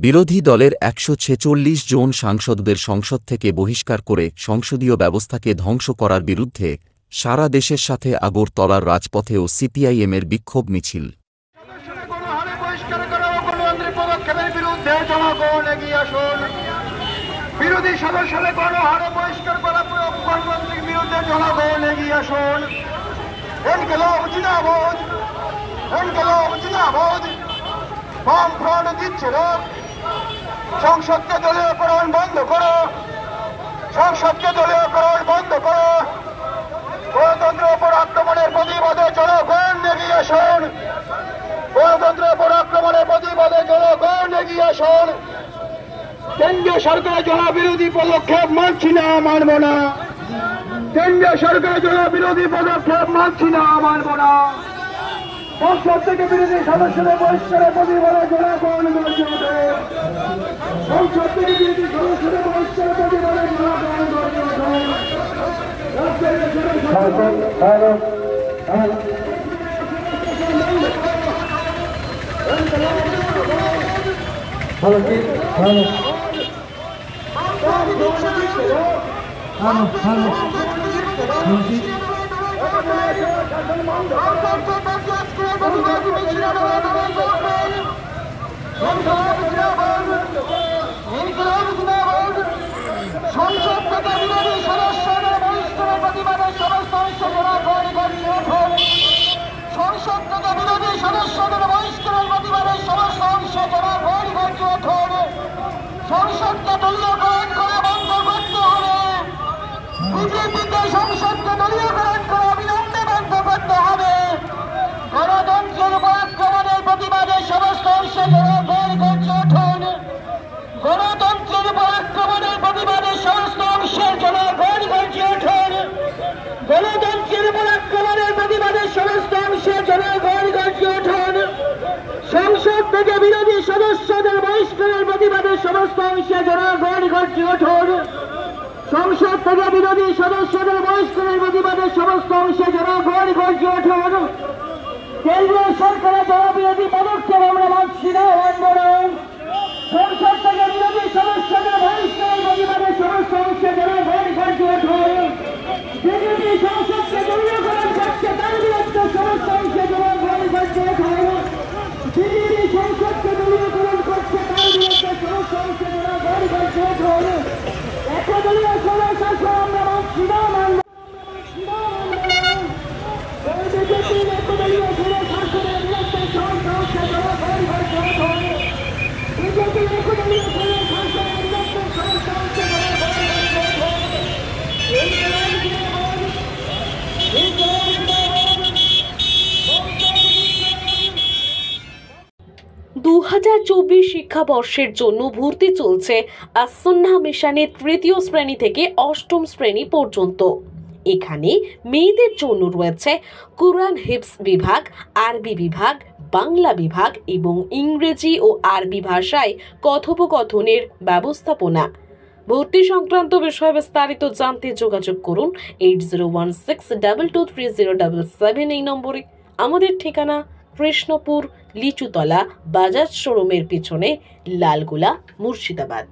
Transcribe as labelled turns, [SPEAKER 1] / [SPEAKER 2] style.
[SPEAKER 1] বিরোধী দলের ১৪৬ জন সাংসদদের সংসদ থেকে বহিষ্কার করে সংসদীয় ব্যবস্থাকে ধ্বংস করার বিরুদ্ধে সারা দেশের সাথে আগরতলার রাজপথেও সিপিআইএমের বিক্ষোভ মিছিল।
[SPEAKER 2] বিরোধী সদস্যদের গণহারে বহিষ্কার করা প্রধানমন্ত্রীর বিরুদ্ধে জনগণ এগিয়ে আসুন। ইনকিলাব জিন্দাবাদ, ইনকিলাব জিন্দাবাদ। বাম ফ্রন্ট দিচ্ছে না, সংসদকে দলীয়করণ বন্ধ করো, সংসদকে দলীয়করণ বন্ধ করো। গণতন্ত্রের উপর আক্রমণের প্রতিবাদে জনগণ এগিয়ে আসুন, গণতন্ত্রের উপর আক্রমণের প্রতিবাদে জনগণ এগিয়ে আসুন। কেন্দ্রীয় সরকারের জনবিরোধী পদক্ষেপ মানছি না, মানব না। কেন্দ্রীয় সরকারের জনবিরোধী পদক্ষেপ মানছি না, মানব না। সংসদ থেকে বিরোধী সদস্যদের বহিষ্কারের প্রতিবাদে জনগণ গর্জে ওঠে। সংসদ থেকে বিরোধী সদস্যদের বহিষ্কারের প্রতিবাদে জনগণ গর্জে ওঠে। সংসদ থেকে বিরোধী সদস্যদের বহিষ্কারের প্রতিবাদে সমস্ত অংশ জনগণ গর্জে ওঠে। সংসদ থেকে বিরোধী সদস্যদের বহিষ্কারের প্রতিবাদে সমস্ত অংশ জনগণ গর্জে ওঠে। সংসদকে দলীয়করণ করে বন্ধ করতে হবে। বিজেপিকে সংসদকে দলীয়করণ করে অবিলম্বে বন্ধ করতে হবে। গণতন্ত্রের উপর আক্রমণের প্রতিবাদে সমস্ত অংশ জনগণ গর্জে ওঠেন। গণতন্ত্রের উপর আক্রমণের প্রতিবাদে সমস্ত অংশের জনগণ গর্জে ওঠেন। গণতন্ত্রের উপর আক্রমণের প্রতিবাদে সমস্ত অংশের জনগণ গর্জে ওঠেন। সংসদ থেকে বিরোধী সদস্যদের বহিষ্কারের প্রতিবাদে সমস্ত অংশের জনগণ গর্জে ওঠেন। সংসদ থেকে বিরোধী সদস্যদের বহিষ্কারের প্রতিবাদে সমস্ত অংশে জনগণ গর্জে ওঠেন। কেন্দ্রীয় সরকারের জনবিরোধী পদক্ষেপ আমরা মানছি না, মানব না। সংসদ থেকে বিরোধী সদস্যদের বহিষ্কারের প্রতিবাদে সমস্ত অংশে জনগণ গর্জে ওঠেন। বিজেপি সংসদকে দলীয়করণ করছে, তার বিরুদ্ধে সমস্ত অংশে জনগণ গর্জে ওঠেন। বিজেপি সংসদকে দলীয়করণ করছে, তার বিরুদ্ধে সমস্ত অংশে জনগণ গর্জে ওঠেন। একদলীয় সরকার আমরা মানছি না, মানব না। বিজেপির একদলীয় শাসনের বিরুদ্ধে সমস্ত অংশে জনগণ গর্জে ওঠেন। বিজেপির একদলীয় শাসনের বিরুদ্ধে সমস্ত অংশে জনগণ গর্জে ওঠেন।
[SPEAKER 3] 2024 শিক্ষাবর্ষের জন্য ভর্তি চলছে আসুন্নাহ মিশনের তৃতীয় শ্রেণী থেকে অষ্টম শ্রেণী পর্যন্ত। এখানে মেয়েদের জন্য রয়েছে কুরআন হিফজ বিভাগ, আরবি বিভাগ, বাংলা বিভাগ এবং ইংরেজি ও আরবি ভাষায় কথোপকথনের ব্যবস্থাপনা। ভর্তি সংক্রান্ত বিষয়ে বিস্তারিত জানতে যোগাযোগ করুন 8016223077 এই নম্বরে। আমাদের ঠিকানা কৃষ্ণপুর, লিচুতলা, বাজাজ শোরুমের পিছনে, লালগোলা, মুর্শিদাবাদ।